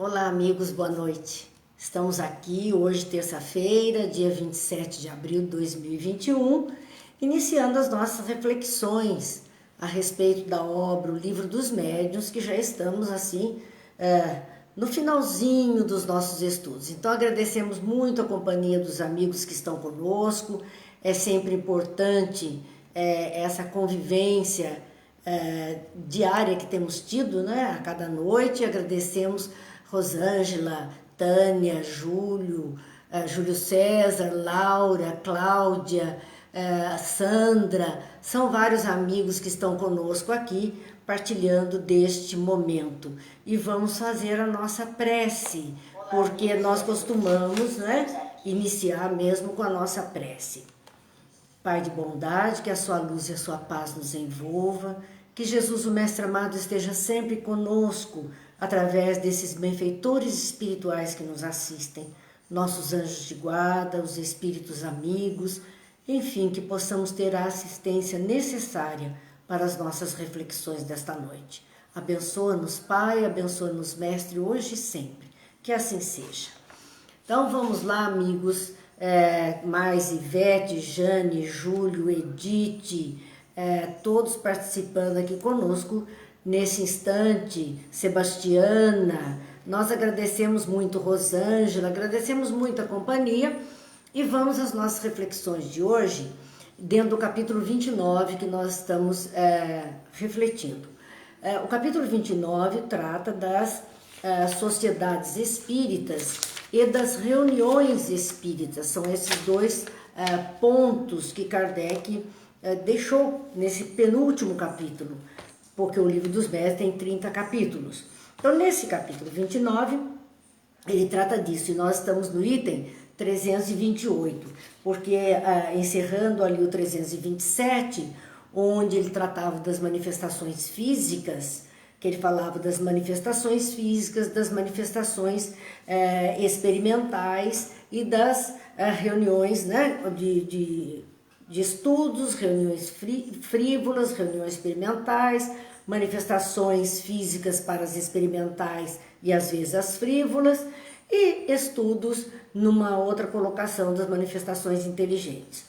Olá, amigos, boa noite. Estamos aqui hoje, terça-feira, dia 27 de abril de 2021, iniciando as nossas reflexões a respeito da obra O Livro dos Médiuns, que já estamos assim no finalzinho dos nossos estudos. Então agradecemos muito a companhia dos amigos que estão conosco. É sempre importante essa convivência diária que temos tido, né, a cada noite. Agradecemos Rosângela, Tânia, Júlio César, Laura, Cláudia, Sandra. São vários amigos que estão conosco aqui, partilhando deste momento. E vamos fazer a nossa prece, porque nós costumamos, né, iniciar mesmo com a nossa prece. Pai de bondade, que a sua luz e a sua paz nos envolva, que Jesus, o Mestre amado, esteja sempre conosco, através desses benfeitores espirituais que nos assistem, nossos anjos de guarda, os espíritos amigos, enfim, que possamos ter a assistência necessária para as nossas reflexões desta noite. Abençoa-nos, Pai, abençoa-nos, Mestre, hoje e sempre. Que assim seja. Então vamos lá, amigos, mais Ivete, Jane, Júlio, Edith, todos participando aqui conosco nesse instante. Sebastiana, nós agradecemos muito, Rosângela, agradecemos muito a companhia e vamos às nossas reflexões de hoje, dentro do capítulo 29 que nós estamos refletindo. O capítulo 29 trata das sociedades espíritas e das reuniões espíritas. São esses dois pontos que Kardec deixou nesse penúltimo capítulo, porque o Livro dos Médiuns tem 30 capítulos. Então, nesse capítulo 29, ele trata disso, e nós estamos no item 328, porque encerrando ali o 327, onde ele tratava das manifestações físicas, que ele falava das manifestações físicas, das manifestações experimentais e das reuniões, né, de estudos, reuniões frívolas, reuniões experimentais, manifestações físicas para as experimentais e às vezes as frívolas, e estudos numa outra colocação das manifestações inteligentes.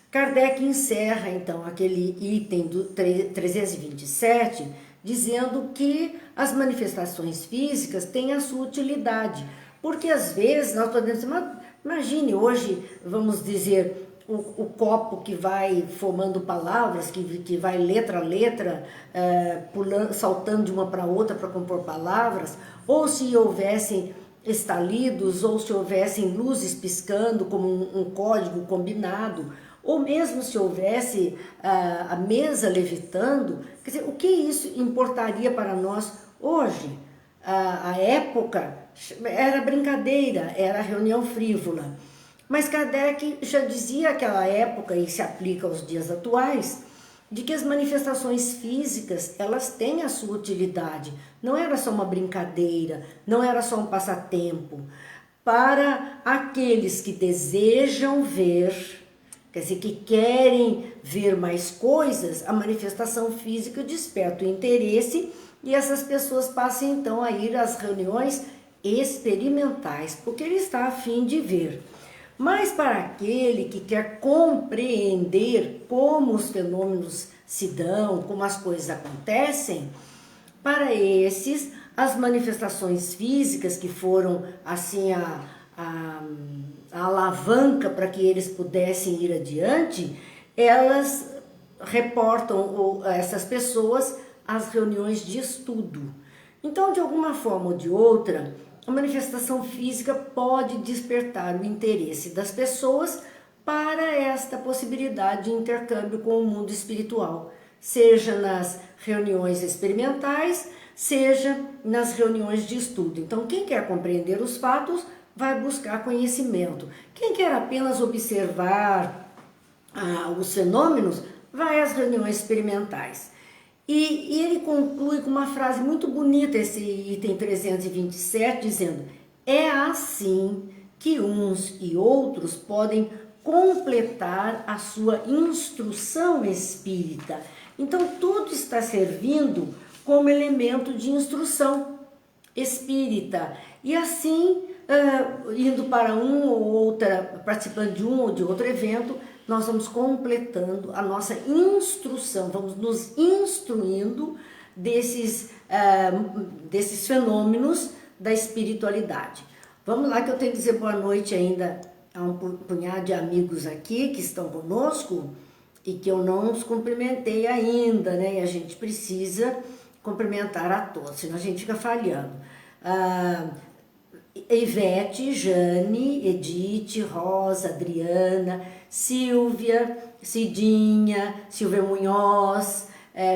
Kardec encerra então aquele item do 327 dizendo que as manifestações físicas têm a sua utilidade, porque às vezes nós podemos dizer, imagine hoje, vamos dizer, o copo que vai formando palavras, que vai letra a letra, pulando, saltando de uma para outra para compor palavras, ou se houvessem estalidos, ou se houvessem luzes piscando como um código combinado, ou mesmo se houvesse a mesa levitando. Quer dizer, o que isso importaria para nós hoje? A época era brincadeira, era reunião frívola. Mas Kardec já dizia naquela época, e se aplica aos dias atuais, de que as manifestações físicas, elas têm a sua utilidade. Não era só uma brincadeira, não era só um passatempo. Para aqueles que desejam ver, quer dizer, que querem ver mais coisas, a manifestação física desperta o interesse e essas pessoas passam então a ir às reuniões experimentais, porque ele está a fim de ver. Mas para aquele que quer compreender como os fenômenos se dão, como as coisas acontecem, para esses, as manifestações físicas que foram assim a alavanca para que eles pudessem ir adiante, elas reportam essas pessoas às reuniões de estudo. Então, de alguma forma ou de outra, a manifestação física pode despertar o interesse das pessoas para esta possibilidade de intercâmbio com o mundo espiritual, seja nas reuniões experimentais, seja nas reuniões de estudo. Então, quem quer compreender os fatos vai buscar conhecimento. Quem quer apenas observar os fenômenos vai às reuniões experimentais. E ele conclui com uma frase muito bonita, esse item 327, dizendo: é assim que uns e outros podem completar a sua instrução espírita. Então, tudo está servindo como elemento de instrução. espírita. E assim, indo para um ou outra, participando de um ou de outro evento, nós vamos completando a nossa instrução, vamos nos instruindo desses fenômenos da espiritualidade. Vamos lá que eu tenho que dizer boa noite ainda a um punhado de amigos aqui que estão conosco e que eu não os cumprimentei ainda, né? E a gente precisa cumprimentar a todos, senão a gente fica falhando. Ivete, Jane, Edith, Rosa, Adriana, Silvia, Cidinha, Silvia Munhoz,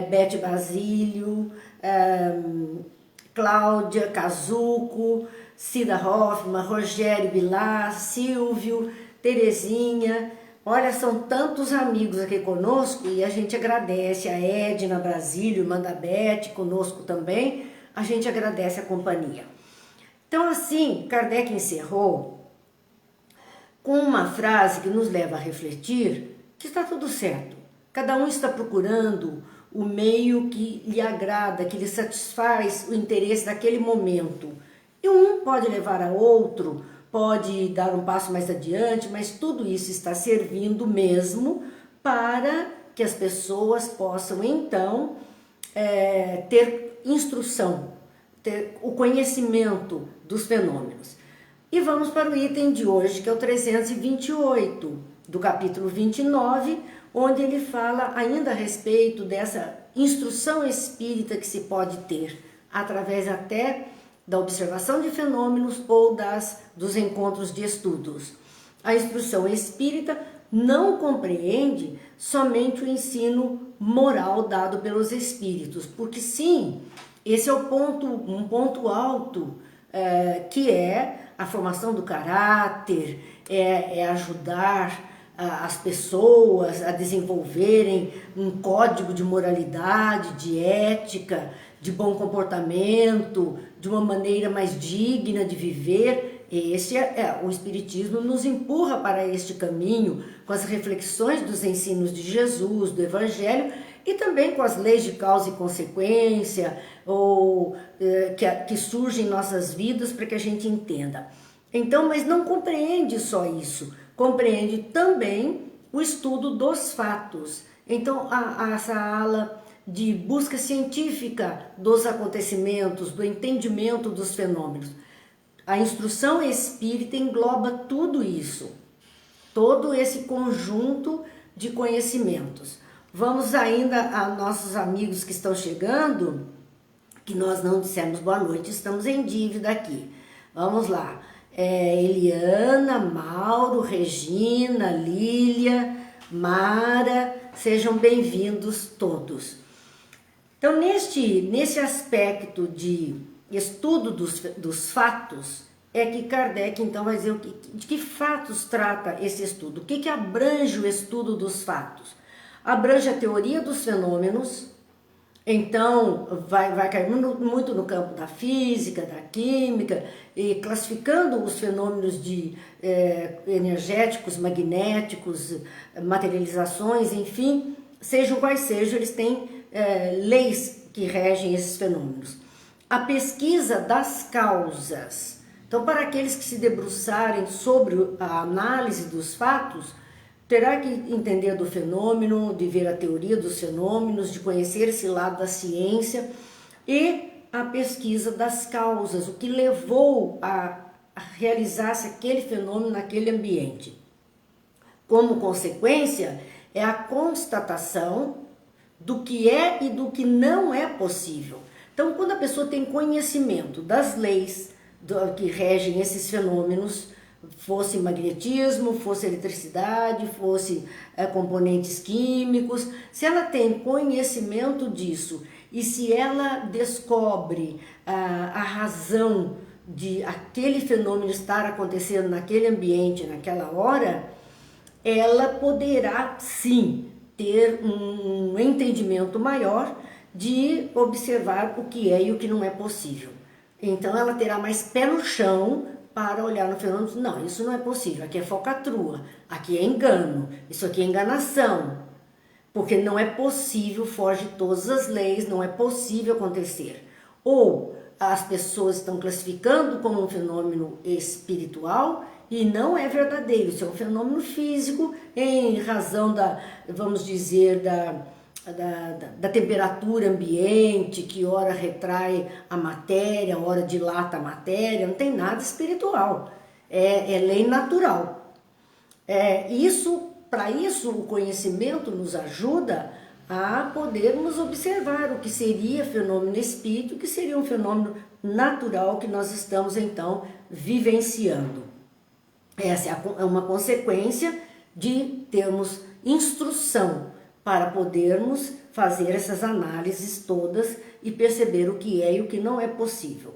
Bete Basílio, Cláudia, Cazuco, Cida Hoffman, Rogério Vilar, Silvio, Terezinha. Olha, são tantos amigos aqui conosco e a gente agradece a Edna Basílio, irmã da Bete, conosco também. A gente agradece a companhia. Então, assim, Kardec encerrou com uma frase que nos leva a refletir que está tudo certo. Cada um está procurando o meio que lhe agrada, que lhe satisfaz o interesse daquele momento. E um pode levar a outro, pode dar um passo mais adiante, mas tudo isso está servindo mesmo para que as pessoas possam, então, ter instrução, ter o conhecimento dos fenômenos. E vamos para o item de hoje, que é o 328, do capítulo 29, onde ele fala ainda a respeito dessa instrução espírita que se pode ter, através até da observação de fenômenos ou dos encontros de estudos. A instrução espírita não compreende somente o ensino moral dado pelos espíritos, porque sim, esse é um ponto alto, que é a formação do caráter, é ajudar as pessoas a desenvolverem um código de moralidade, de ética, de bom comportamento, de uma maneira mais digna de viver. O Espiritismo nos empurra para este caminho com as reflexões dos ensinos de Jesus, do Evangelho, e também com as leis de causa e consequência, que surgem em nossas vidas para que a gente entenda. Então, mas não compreende só isso, compreende também o estudo dos fatos. Então, essa ala de busca científica dos acontecimentos, do entendimento dos fenômenos. A instrução espírita engloba tudo isso, todo esse conjunto de conhecimentos. Vamos ainda a nossos amigos que estão chegando, que nós não dissemos boa noite, estamos em dívida aqui. Vamos lá. Eliana, Mauro, Regina, Lília, Mara, sejam bem-vindos todos. Então, nesse aspecto de estudo dos fatos, é que Kardec, então, vai dizer de que fatos trata esse estudo. O que abrange o estudo dos fatos? Abrange a teoria dos fenômenos, então vai cair muito no campo da física, da química, e classificando os fenômenos energéticos, magnéticos, materializações, enfim, sejam quais sejam, eles têm leis que regem esses fenômenos. A pesquisa das causas. Então, para aqueles que se debruçarem sobre a análise dos fatos, terá que entender do fenômeno, de ver a teoria dos fenômenos, de conhecer esse lado da ciência e a pesquisa das causas, o que levou a realizar-se aquele fenômeno naquele ambiente. Como consequência, é a constatação do que é e do que não é possível. Então, quando a pessoa tem conhecimento das leis que regem esses fenômenos, fosse magnetismo, fosse eletricidade, fosse componentes químicos, se ela tem conhecimento disso e se ela descobre a razão de aquele fenômeno estar acontecendo naquele ambiente, naquela hora, ela poderá sim ter um entendimento maior de observar o que é e o que não é possível. Então ela terá mais pé no chão para olhar no fenômeno. Não, isso não é possível, aqui é falcatrua, aqui é engano, isso aqui é enganação, porque não é possível, foge todas as leis, não é possível acontecer. Ou as pessoas estão classificando como um fenômeno espiritual e não é verdadeiro. Isso é um fenômeno físico em razão vamos dizer, da temperatura ambiente, que ora retrai a matéria, ora dilata a matéria, não tem nada espiritual, é lei natural. Para isso o conhecimento nos ajuda a podermos observar o que seria fenômeno espírito, o que seria um fenômeno natural que nós estamos então vivenciando. Essa é uma consequência de termos instrução para podermos fazer essas análises todas e perceber o que é e o que não é possível.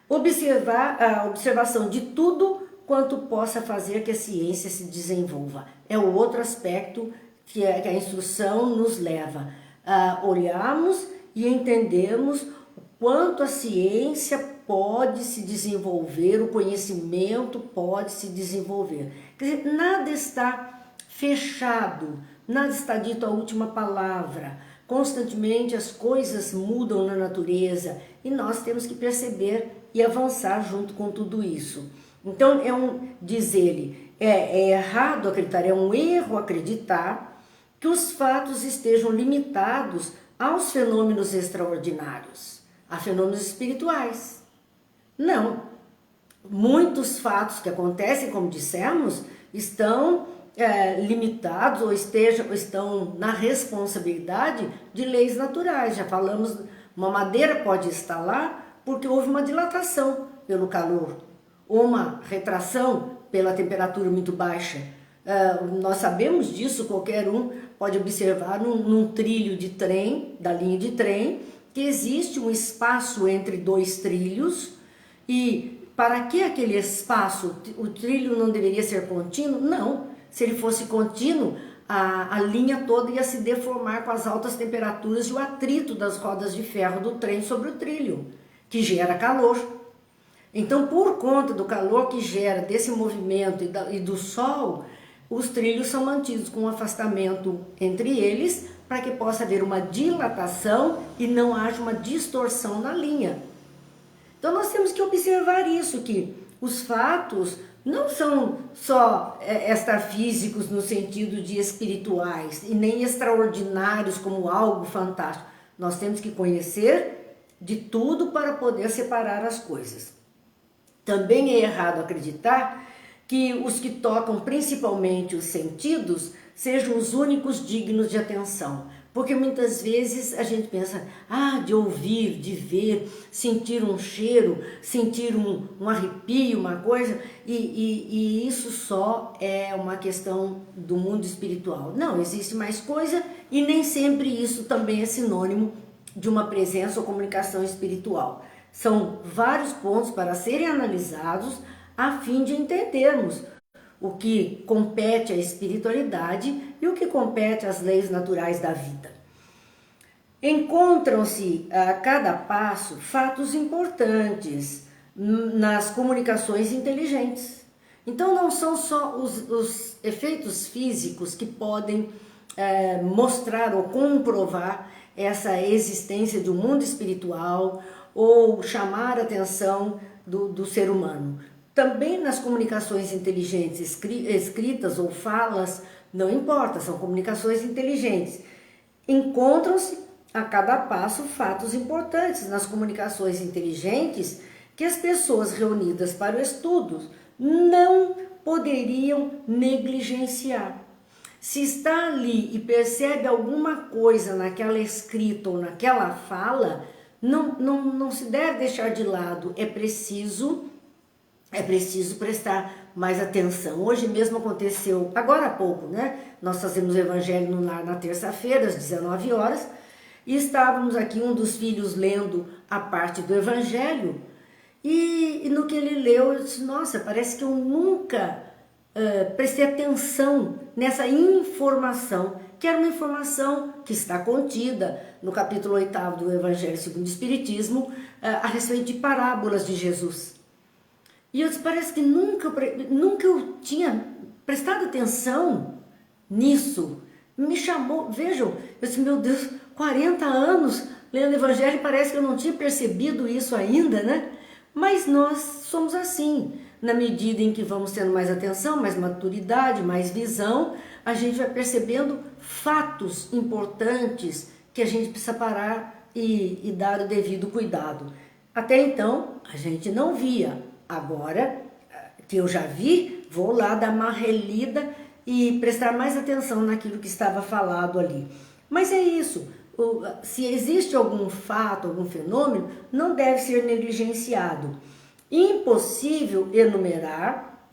Observar a observação de tudo quanto possa fazer que a ciência se desenvolva. É o outro aspecto que a instrução nos leva a olharmos e entendermos o quanto a ciência pode se desenvolver, o conhecimento pode se desenvolver. Quer dizer, nada está fechado, nada está dito a última palavra. Constantemente as coisas mudam na natureza e nós temos que perceber e avançar junto com tudo isso. Então, diz ele, é errado acreditar, é um erro acreditar que os fatos estejam limitados aos fenômenos extraordinários, a fenômenos espirituais. Não. Muitos fatos que acontecem, como dissemos, estão limitados ou estão na responsabilidade de leis naturais. Já falamos, uma madeira pode estar lá porque houve uma dilatação pelo calor, ou uma retração pela temperatura muito baixa. Nós sabemos disso, qualquer um pode observar num trilho de trem, da linha de trem, que existe um espaço entre dois trilhos e para que aquele espaço, o trilho não deveria ser contínuo? Não, se ele fosse contínuo, a linha toda ia se deformar com as altas temperaturas e o atrito das rodas de ferro do trem sobre o trilho, que gera calor. Então, por conta do calor que gera desse movimento e do sol, os trilhos são mantidos com um afastamento entre eles para que possa haver uma dilatação e não haja uma distorção na linha. Então, nós temos que observar isso, que os fatos não são só extrafísicos no sentido de espirituais e nem extraordinários como algo fantástico. Nós temos que conhecer de tudo para poder separar as coisas. Também é errado acreditar que os que tocam principalmente os sentidos sejam os únicos dignos de atenção. Porque muitas vezes a gente pensa, de ouvir, de ver, sentir um cheiro, sentir um arrepio, uma coisa, e isso só é uma questão do mundo espiritual. Não, existe mais coisa e nem sempre isso também é sinônimo de uma presença ou comunicação espiritual. São vários pontos para serem analisados a fim de entendermos o que compete à espiritualidade e o que compete às leis naturais da vida. Encontram-se a cada passo fatos importantes nas comunicações inteligentes. Então não são só os efeitos físicos que podem mostrar ou comprovar essa existência de um mundo espiritual ou chamar a atenção do ser humano. Também nas comunicações inteligentes, escritas ou falas, não importa, são comunicações inteligentes. Encontram-se a cada passo fatos importantes nas comunicações inteligentes que as pessoas reunidas para o estudo não poderiam negligenciar. Se está ali e percebe alguma coisa naquela escrita ou naquela fala, não se deve deixar de lado, é preciso prestar mais atenção. Hoje mesmo aconteceu, agora há pouco, né? Nós fazemos o Evangelho no Lar na terça-feira, às 19 horas, e estávamos aqui, um dos filhos lendo a parte do Evangelho, e no que ele leu, eu disse, nossa, parece que eu nunca prestei atenção nessa informação, que era uma informação que está contida no capítulo 8º do Evangelho segundo o Espiritismo, a respeito de parábolas de Jesus. E eu disse, parece que nunca eu tinha prestado atenção nisso. Me chamou, vejam, eu disse, meu Deus, 40 anos lendo o Evangelho parece que eu não tinha percebido isso ainda, né? Mas nós somos assim. Na medida em que vamos tendo mais atenção, mais maturidade, mais visão, a gente vai percebendo fatos importantes que a gente precisa parar e dar o devido cuidado. Até então, a gente não via. Agora que eu já vi, vou lá dar uma relida e prestar mais atenção naquilo que estava falado ali. Mas é isso. Se existe algum fato, algum fenômeno, não deve ser negligenciado. Impossível enumerar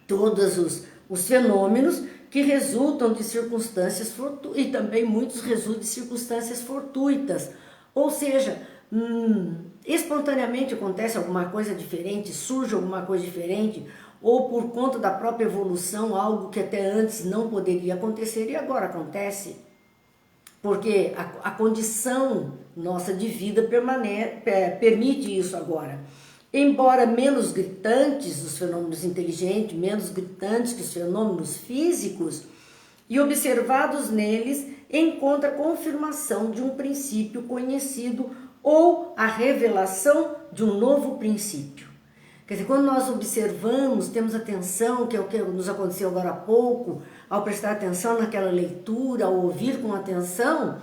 todos os fenômenos que resultam de circunstâncias fortuitas, e também muitos resultam de circunstâncias fortuitas. Ou seja, espontaneamente acontece alguma coisa diferente, surge alguma coisa diferente, ou por conta da própria evolução, algo que até antes não poderia acontecer e agora acontece. Porque a condição nossa de vida permite isso agora. Embora menos gritantes os fenômenos inteligentes, menos gritantes que os fenômenos físicos, e observados neles, encontra confirmação de um princípio conhecido ou a revelação de um novo princípio. Quer dizer, quando nós observamos, temos atenção, que é o que nos aconteceu agora há pouco, ao prestar atenção naquela leitura, ao ouvir com atenção,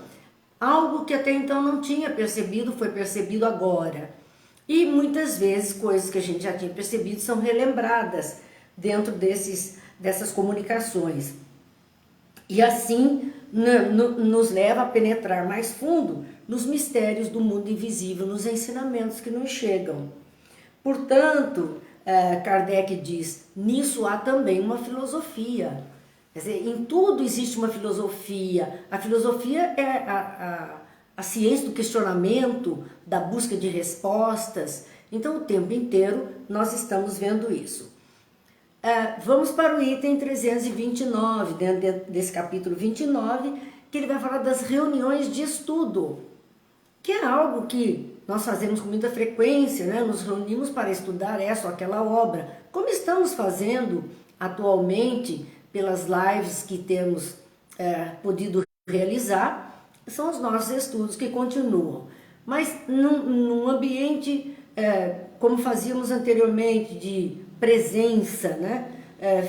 algo que até então não tinha percebido, foi percebido agora. E muitas vezes coisas que a gente já tinha percebido são relembradas dentro dessas comunicações. E assim nos leva a penetrar mais fundo nos mistérios do mundo invisível, nos ensinamentos que nos chegam. Portanto, Kardec diz, nisso há também uma filosofia. Quer dizer, em tudo existe uma filosofia. A filosofia é a ciência do questionamento, da busca de respostas. Então, o tempo inteiro nós estamos vendo isso. Vamos para o item 329, dentro desse capítulo 29, que ele vai falar das reuniões de estudo, que é algo que nós fazemos com muita frequência, né? Nos reunimos para estudar essa ou aquela obra, como estamos fazendo atualmente pelas lives que temos podido realizar, são os nossos estudos que continuam. Mas num ambiente, como fazíamos anteriormente, de presença, né,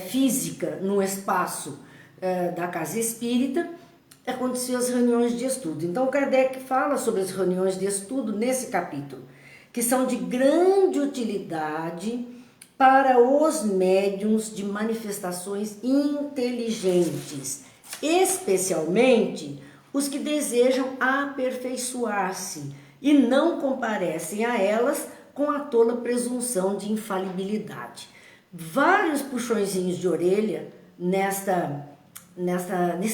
física no espaço da casa espírita, aconteciam as reuniões de estudo. Então, Kardec fala sobre as reuniões de estudo nesse capítulo, que são de grande utilidade para os médiuns de manifestações inteligentes, especialmente os que desejam aperfeiçoar-se e não comparecem a elas com a tola presunção de infalibilidade. Vários puxõezinhos de orelha nesse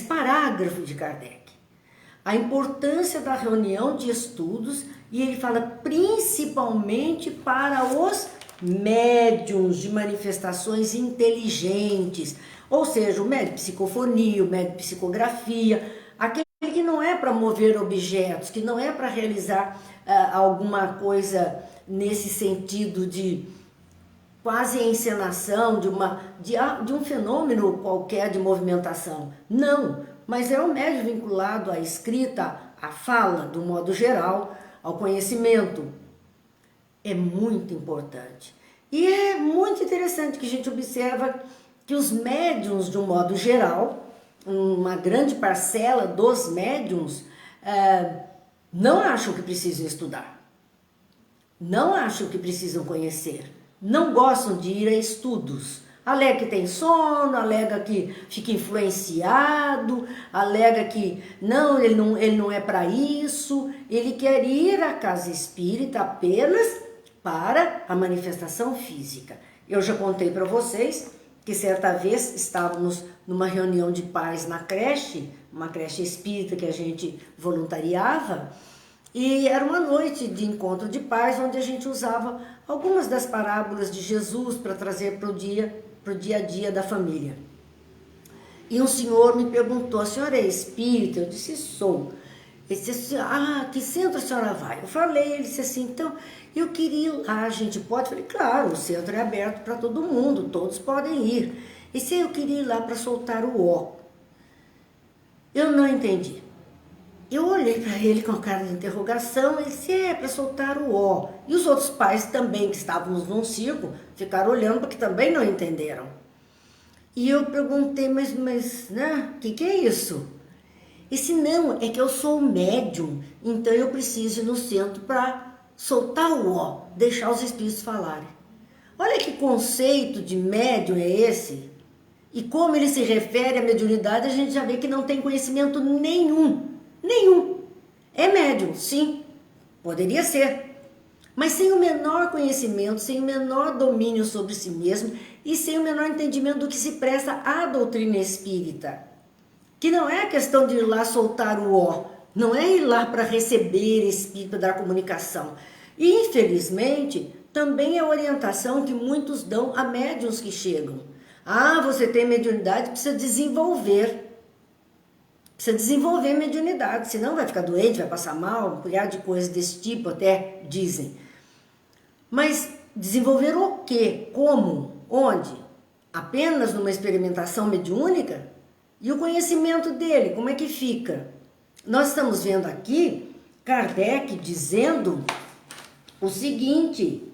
parágrafo de Kardec. A importância da reunião de estudos, e ele fala principalmente para os médiuns de manifestações inteligentes, ou seja, o médium de psicofonia, o médium de psicografia, aquele que não é para mover objetos, que não é para realizar alguma coisa nesse sentido de quase encenação de um fenômeno qualquer de movimentação. Não, mas é um médium vinculado à escrita, à fala, do modo geral, ao conhecimento. É muito importante. E é muito interessante que a gente observa que os médiuns, de um modo geral, uma grande parcela dos médiuns, não acham que precisam estudar. Não acham que precisam conhecer. Não gostam de ir a estudos. Alega que tem sono, alega que fica influenciado, alega que ele não é para isso. Ele quer ir à casa espírita apenas para a manifestação física. Eu já contei para vocês que certa vez estávamos numa reunião de pais na creche, uma creche espírita que a gente voluntariava, e era uma noite de encontro de pais onde a gente usava algumas das parábolas de Jesus para trazer para o dia a dia da família. E um senhor me perguntou, a senhora é espírita? Eu disse, sou. Ele disse assim, que centro a senhora vai? Eu falei, ele disse assim, então, eu queria ir lá, a gente pode? Eu falei, claro, o centro é aberto para todo mundo, todos podem ir. Ele disse, eu queria ir lá para soltar o ó. Eu não entendi. Eu olhei para ele com a cara de interrogação, ele disse, é para soltar o ó. E os outros pais também, que estávamos num círculo, ficaram olhando porque também não entenderam. E eu perguntei, mas né, o que é isso? E se não, é que eu sou médium, então eu preciso ir no centro para soltar o ó, deixar os espíritos falarem. Olha que conceito de médium é esse? E como ele se refere à mediunidade, a gente já vê que não tem conhecimento nenhum. Nenhum. É médium, sim, poderia ser. Mas sem o menor conhecimento, sem o menor domínio sobre si mesmo e sem o menor entendimento do que se presta à doutrina espírita. Que não é a questão de ir lá soltar o ó, não é ir lá para receber espírito, dar comunicação. E, infelizmente, também é a orientação que muitos dão a médiuns que chegam. Ah, você tem mediunidade, precisa desenvolver. Precisa desenvolver mediunidade, senão vai ficar doente, vai passar mal, um punhado de coisas desse tipo, até dizem. Mas desenvolver o quê? Como? Onde? Apenas numa experimentação mediúnica? E o conhecimento dele, como é que fica? Nós estamos vendo aqui Kardec dizendo o seguinte,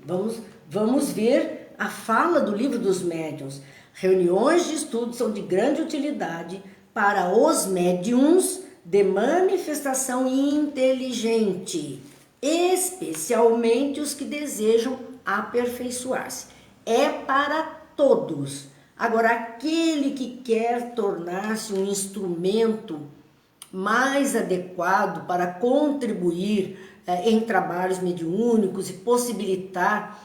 vamos ver a fala do Livro dos Médiuns. Reuniões de estudo são de grande utilidade para os médiuns de manifestação inteligente, especialmente os que desejam aperfeiçoar-se. É para todos. Agora, aquele que quer tornar-se um instrumento mais adequado para contribuir em trabalhos mediúnicos e possibilitar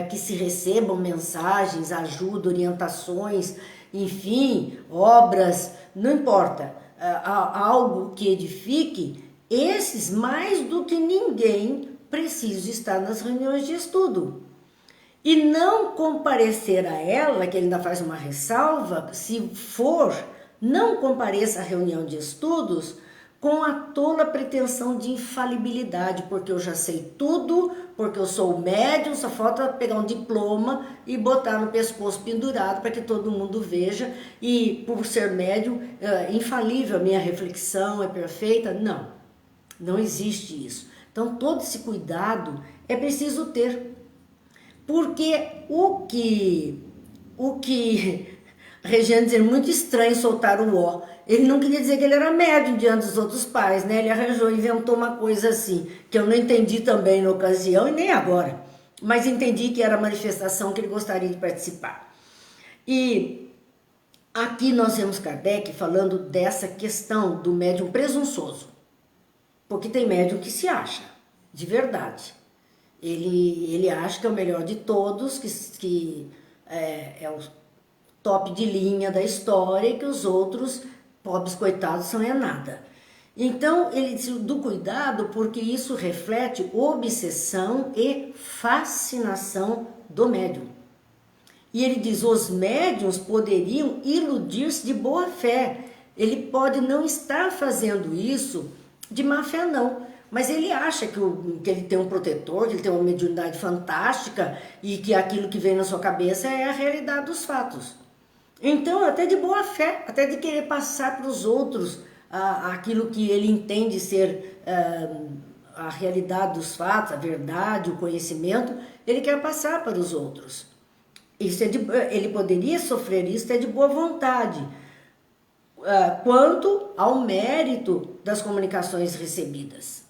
que se recebam mensagens, ajuda, orientações, enfim, obras, não importa, algo que edifique, esses mais do que ninguém precisam estar nas reuniões de estudo. E não comparecer a ela, que ele ainda faz uma ressalva, se for, não compareça à reunião de estudos com a tola pretensão de infalibilidade, porque eu já sei tudo, porque eu sou médium, só falta pegar um diploma e botar no pescoço pendurado para que todo mundo veja, e por ser médium, infalível, a minha reflexão é perfeita. Não, não existe isso. Então todo esse cuidado é preciso ter, porque o que Regiane dizer muito estranho soltar o ó. Ele não queria dizer que ele era médium diante dos outros pais, né? Ele arranjou, inventou uma coisa assim, que eu não entendi também na ocasião e nem agora. Mas entendi que era a manifestação que ele gostaria de participar. E aqui nós vemos Kardec falando dessa questão do médium presunçoso. Porque tem médium que se acha, de verdade. Ele acha que é o melhor de todos, que é o top de linha da história e que os outros, pobres coitados, são nada. Então, ele diz do cuidado porque isso reflete obsessão e fascinação do médium. E ele diz, os médiuns poderiam iludir-se de boa fé. Ele pode não estar fazendo isso de má fé não, mas ele acha que ele tem um protetor, que ele tem uma mediunidade fantástica e que aquilo que vem na sua cabeça é a realidade dos fatos. Então, até de boa fé, até de querer passar para os outros aquilo que ele entende ser a realidade dos fatos, a verdade, o conhecimento, ele quer passar para os outros. Isso ele poderia sofrer isso de boa vontade, quanto ao mérito das comunicações recebidas.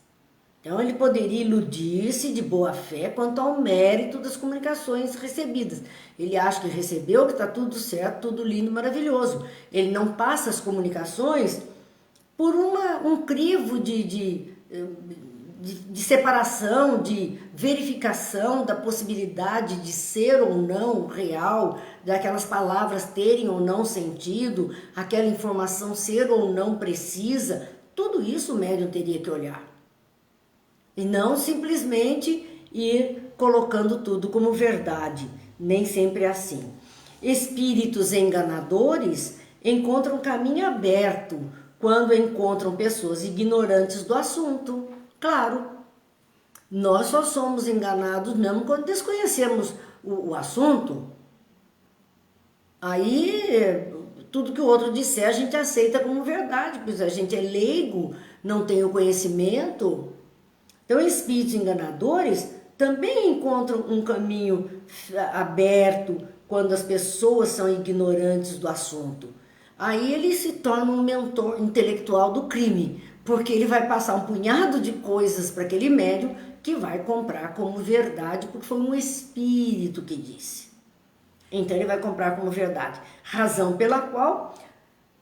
Então, ele poderia iludir-se de boa fé quanto ao mérito das comunicações recebidas. Ele acha que recebeu, que está tudo certo, tudo lindo, maravilhoso. Ele não passa as comunicações por um crivo de separação, de verificação da possibilidade de ser ou não real, daquelas palavras terem ou não sentido, aquela informação ser ou não precisa. Tudo isso o médium teria que olhar. E não simplesmente ir colocando tudo como verdade, nem sempre é assim. Espíritos enganadores encontram caminho aberto quando encontram pessoas ignorantes do assunto. Claro, nós só somos enganados mesmo quando desconhecemos o assunto. Aí, tudo que o outro disser a gente aceita como verdade, pois a gente é leigo, não tem o conhecimento. Então, espíritos enganadores também encontram um caminho aberto quando as pessoas são ignorantes do assunto. Aí ele se torna um mentor intelectual do crime, porque ele vai passar um punhado de coisas para aquele médium que vai comprar como verdade, porque foi um espírito que disse. Então ele vai comprar como verdade, razão pela qual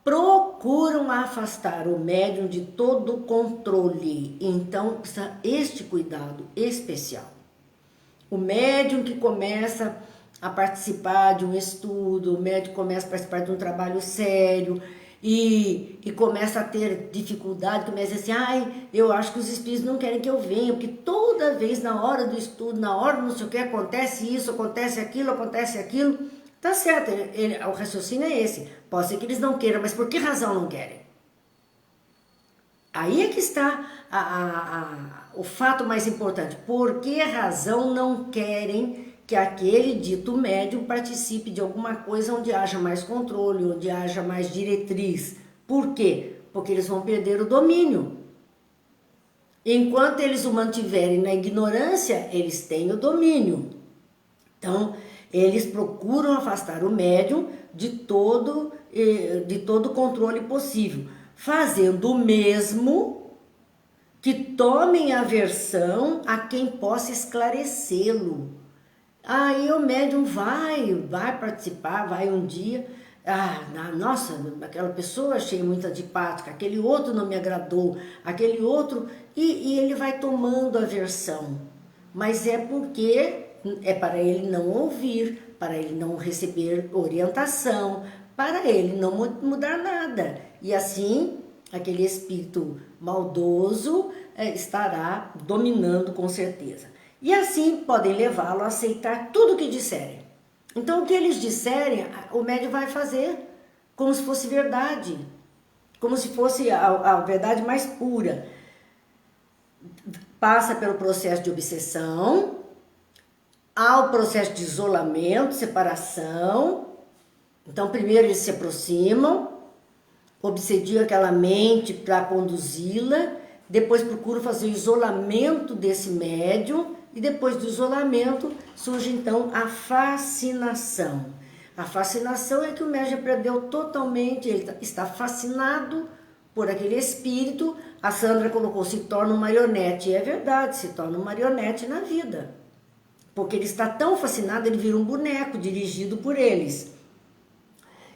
procuram afastar o médium de todo o controle. Então precisa este cuidado especial. O médium que começa a participar de um estudo, o médium começa a participar de um trabalho sério e começa a ter dificuldade, começa a dizer assim, eu acho que os espíritos não querem que eu venha, porque toda vez na hora do estudo, na hora não sei o que, acontece isso, acontece aquilo. Tá certo, o raciocínio é esse. Pode ser que eles não queiram, mas por que razão não querem? Aí é que está o fato mais importante. Por que razão não querem que aquele dito médium participe de alguma coisa onde haja mais controle, onde haja mais diretriz? Por quê? Porque eles vão perder o domínio. Enquanto eles o mantiverem na ignorância, eles têm o domínio. Então, eles procuram afastar o médium de todo controle possível, fazendo o mesmo que tomem aversão a quem possa esclarecê-lo. Aí o médium vai participar, vai um dia, nossa, aquela pessoa achei muito antipática, aquele outro não me agradou, aquele outro, e ele vai tomando aversão, mas é porque é para ele não ouvir, para ele não receber orientação, para ele não mudar nada. E assim, aquele espírito maldoso estará dominando com certeza. E assim podem levá-lo a aceitar tudo o que disserem. Então o que eles disserem, o médium vai fazer como se fosse verdade, como se fosse a verdade mais pura. Passa pelo processo de obsessão, há o processo de isolamento, separação. Então primeiro eles se aproximam, obsediam aquela mente para conduzi-la, depois procuram fazer o isolamento desse médium, e depois do isolamento surge então a fascinação. A fascinação é que o médium perdeu totalmente, ele está fascinado por aquele espírito. A Sandra colocou, se torna um marionete, e é verdade, se torna um marionete na vida. Porque ele está tão fascinado, ele vira um boneco dirigido por eles.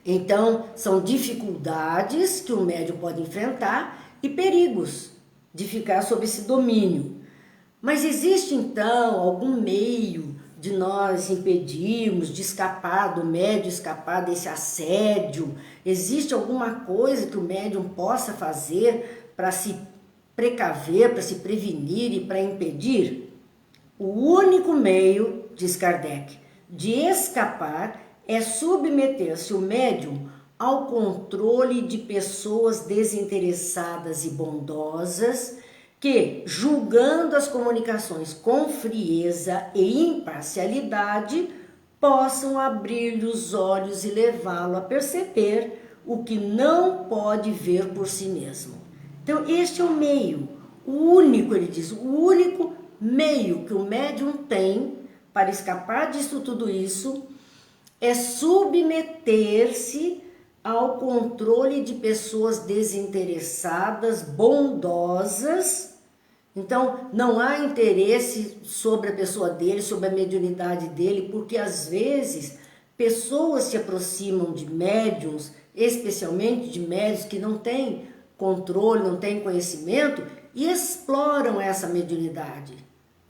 Então, são dificuldades que o médium pode enfrentar e perigos de ficar sob esse domínio. Mas existe, então, algum meio de nós impedirmos de escapar, do médium escapar desse assédio? Existe alguma coisa que o médium possa fazer para se precaver, para se prevenir e para impedir? O único meio, diz Kardec, de escapar é submeter-se o médium ao controle de pessoas desinteressadas e bondosas que, julgando as comunicações com frieza e imparcialidade, possam abrir-lhe os olhos e levá-lo a perceber o que não pode ver por si mesmo. Então, este é o meio, o único, ele diz, o único meio que o médium tem para escapar disso tudo isso é submeter-se ao controle de pessoas desinteressadas, bondosas. Então, não há interesse sobre a pessoa dele, sobre a mediunidade dele, porque às vezes pessoas se aproximam de médiums, especialmente de médiums que não têm controle, não têm conhecimento, e exploram essa mediunidade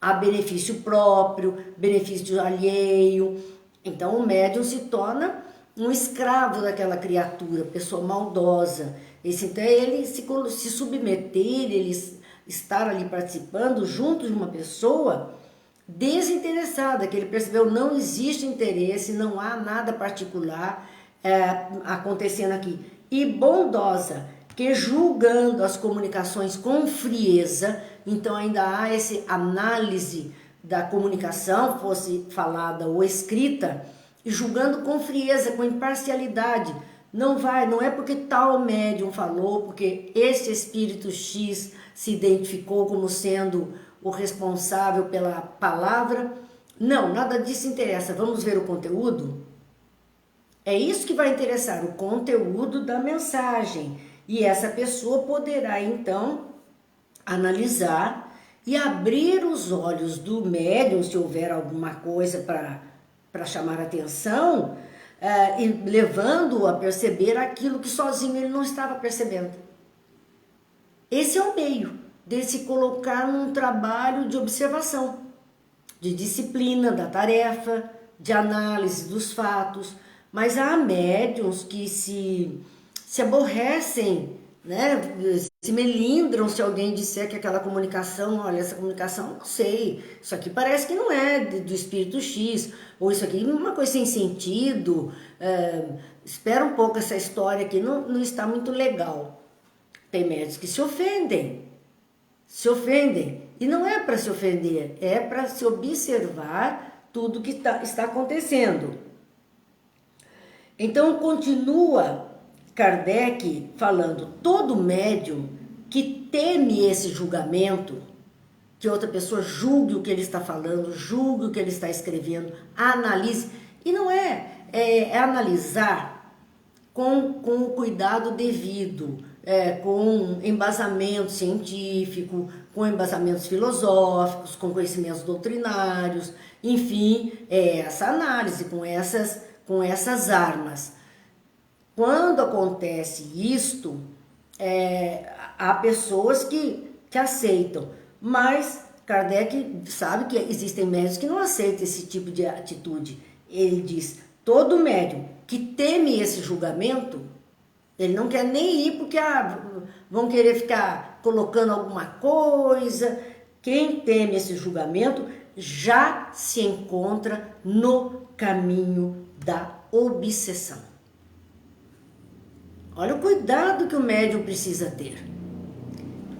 a benefício próprio, benefício alheio. Então o médium se torna um escravo daquela criatura, pessoa maldosa. Então ele se submeter, ele estar ali participando junto de uma pessoa desinteressada, que ele percebeu não existe interesse, não há nada particular acontecendo aqui. E bondosa, que julgando as comunicações com frieza, então ainda há essa análise da comunicação, fosse falada ou escrita, e julgando com frieza, com imparcialidade, Não vai, não é porque tal médium falou, porque esse espírito X se identificou como sendo o responsável pela palavra. Não, nada disso interessa. Vamos ver o conteúdo? É isso que vai interessar, o conteúdo da mensagem. E essa pessoa poderá, então, analisar e abrir os olhos do médium, se houver alguma coisa para chamar a atenção, e levando-o a perceber aquilo que sozinho ele não estava percebendo. Esse é o meio de se colocar num trabalho de observação, de disciplina da tarefa, de análise dos fatos, mas há médiuns que se aborrecem, né? Se melindram se alguém disser que aquela comunicação, olha, essa comunicação, não sei, isso aqui parece que não é do espírito X, ou isso aqui é uma coisa sem sentido, espera um pouco, essa história aqui não está muito legal. Tem médios que se ofendem, e não é para se ofender, é para se observar tudo que está acontecendo. Então continua Kardec falando, todo médium que teme esse julgamento, que outra pessoa julgue o que ele está falando, julgue o que ele está escrevendo, analise, e não é analisar com o cuidado devido, com embasamento científico, com embasamentos filosóficos, com conhecimentos doutrinários, enfim, essa análise com essas armas. Quando acontece isto, há pessoas que aceitam, mas Kardec sabe que existem médiuns que não aceitam esse tipo de atitude. Ele diz, todo médium que teme esse julgamento, ele não quer nem ir porque vão querer ficar colocando alguma coisa. Quem teme esse julgamento já se encontra no caminho da obsessão. Olha o cuidado que o médium precisa ter.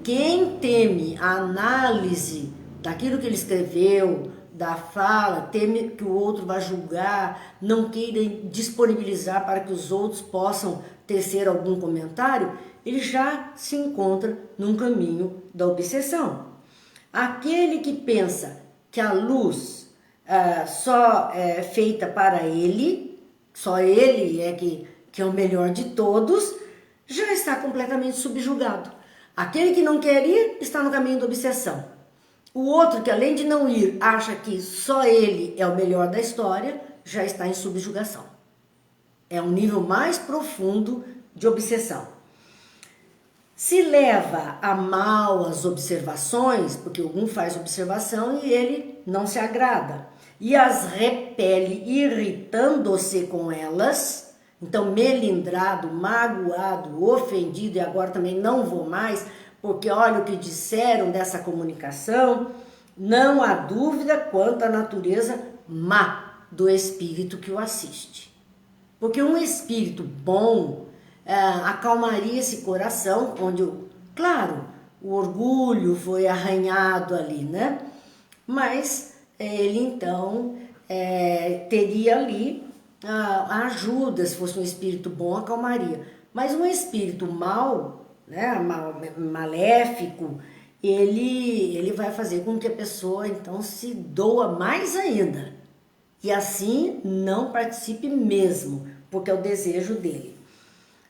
Quem teme a análise daquilo que ele escreveu, da fala, teme que o outro vá julgar, não queira disponibilizar para que os outros possam tecer algum comentário, ele já se encontra num caminho da obsessão. Aquele que pensa que a luz só é feita para ele, só ele é que é o melhor de todos, já está completamente subjugado. Aquele que não quer ir está no caminho da obsessão. O outro que, além de não ir, acha que só ele é o melhor da história, já está em subjugação. É um nível mais profundo de obsessão. Se leva a mal as observações, porque um faz observação e ele não se agrada, e as repele irritando-se com elas. Então, melindrado, magoado, ofendido, e agora também não vou mais, porque olha o que disseram dessa comunicação, não há dúvida quanto à natureza má do espírito que o assiste. Porque um espírito bom acalmaria esse coração, onde, claro, o orgulho foi arranhado ali, né? Mas ele então teria ali a ajuda, se fosse um espírito bom, acalmaria. Mas um espírito mau, né, maléfico, ele vai fazer com que a pessoa então se doa mais ainda. E assim não participe mesmo, porque é o desejo dele.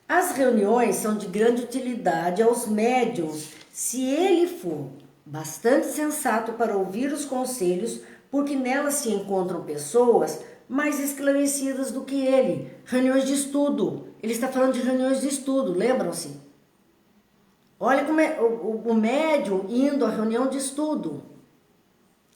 As reuniões são de grande utilidade aos médiuns, se ele for bastante sensato para ouvir os conselhos, porque nelas se encontram pessoas mais esclarecidas do que ele. Reuniões de estudo. Ele está falando de reuniões de estudo, lembram-se? Olha como é o médium indo à reunião de estudo.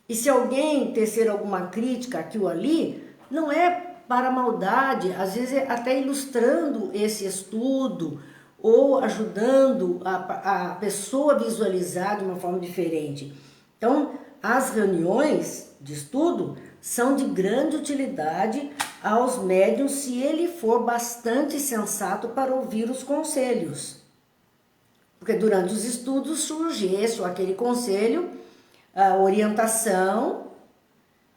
E se alguém tecer alguma crítica aqui ou ali, não é para maldade, às vezes é até ilustrando esse estudo ou ajudando a pessoa a visualizar de uma forma diferente. Então, as reuniões de estudo são de grande utilidade aos médiuns se ele for bastante sensato para ouvir os conselhos. Porque durante os estudos surge esse ou aquele conselho, a orientação,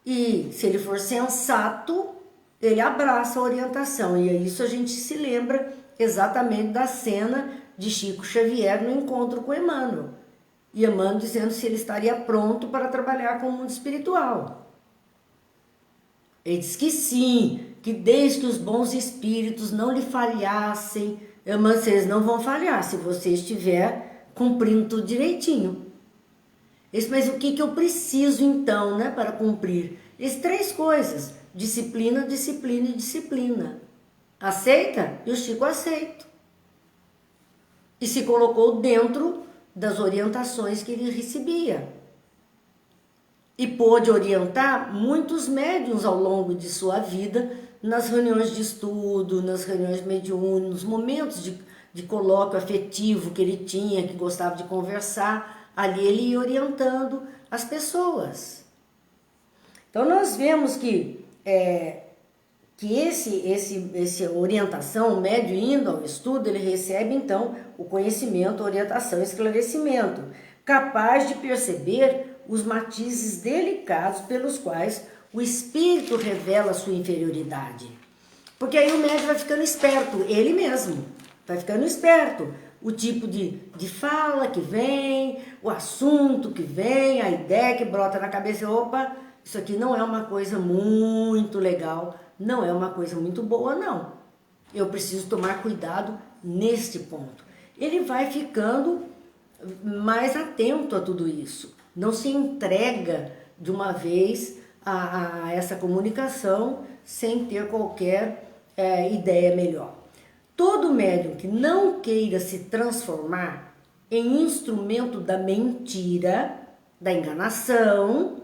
e se ele for sensato, ele abraça a orientação. E é isso a gente se lembra exatamente da cena de Chico Xavier no encontro com Emmanuel. E Emmanuel dizendo se ele estaria pronto para trabalhar com o mundo espiritual. Ele diz que sim, que desde que os bons espíritos não lhe falhassem, Emmanuel, vocês não vão falhar se você estiver cumprindo tudo direitinho. Mas o que eu preciso então, né, para cumprir? Essas 3 coisas: disciplina, disciplina e disciplina. Aceita? E o Chico aceita. E se colocou dentro das orientações que ele recebia. E pôde orientar muitos médiuns ao longo de sua vida, nas reuniões de estudo, nas reuniões mediúnicas, nos momentos de colóquio afetivo que ele tinha, que gostava de conversar, ali ele ia orientando as pessoas. Então nós vemos que essa orientação, o médium indo ao estudo, ele recebe então o conhecimento, orientação, esclarecimento, capaz de perceber os matizes delicados pelos quais o espírito revela a sua inferioridade. Porque aí o médium vai ficando esperto, ele mesmo vai ficando esperto. O tipo de fala que vem, o assunto que vem, a ideia que brota na cabeça, opa, isso aqui não é uma coisa muito legal, não é uma coisa muito boa, não. Eu preciso tomar cuidado neste ponto. Ele vai ficando mais atento a tudo isso. Não se entrega de uma vez a essa comunicação sem ter qualquer ideia melhor. Todo médium que não queira se transformar em instrumento da mentira, da enganação,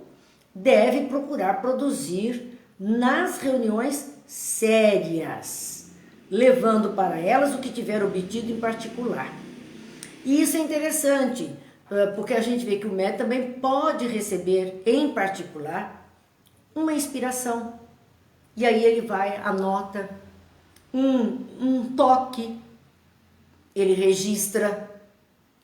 deve procurar produzir nas reuniões sérias, levando para elas o que tiver obtido em particular. E isso é interessante, porque a gente vê que o médium também pode receber, em particular, uma inspiração. E aí ele vai, anota um toque, ele registra.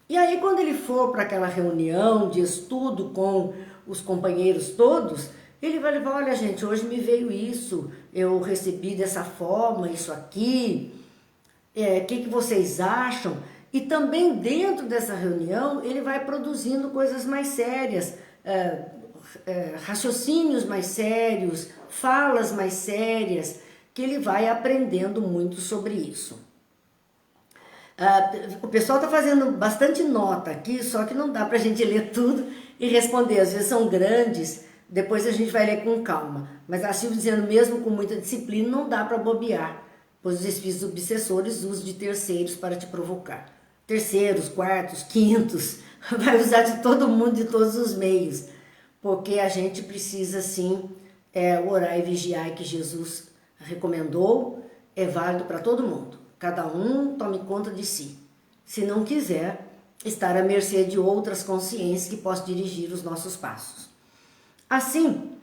E aí quando ele for para aquela reunião de estudo com os companheiros todos, ele vai levar, olha gente, hoje me veio isso, eu recebi dessa forma, isso aqui, o que vocês acham? E também dentro dessa reunião ele vai produzindo coisas mais sérias, raciocínios mais sérios, falas mais sérias, que ele vai aprendendo muito sobre isso. O pessoal está fazendo bastante nota aqui, só que não dá para a gente ler tudo e responder, às vezes são grandes, depois a gente vai ler com calma. Mas a Silvia dizendo, mesmo com muita disciplina, não dá para bobear, pois os espíritos obsessores usam de terceiros para te provocar. Terceiros, quartos, quintos, vai usar de todo mundo, de todos os meios, porque a gente precisa sim orar e vigiar, que Jesus recomendou, é válido para todo mundo. Cada um tome conta de si, se não quiser estar à mercê de outras consciências que possam dirigir os nossos passos. Assim,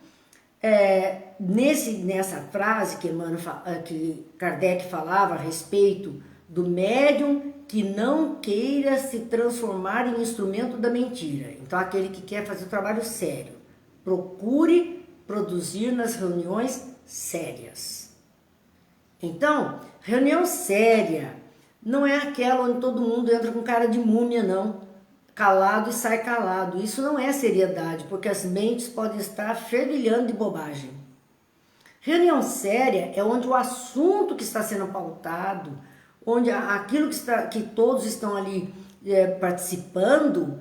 nessa frase que Kardec falava a respeito do médium que não queira se transformar em instrumento da mentira. Então, aquele que quer fazer o trabalho sério, procure produzir nas reuniões sérias. Então, reunião séria não é aquela onde todo mundo entra com cara de múmia, não. Calado e sai calado. Isso não é seriedade, porque as mentes podem estar fervilhando de bobagem. Reunião séria é onde o assunto que está sendo pautado, onde aquilo que todos estão ali participando,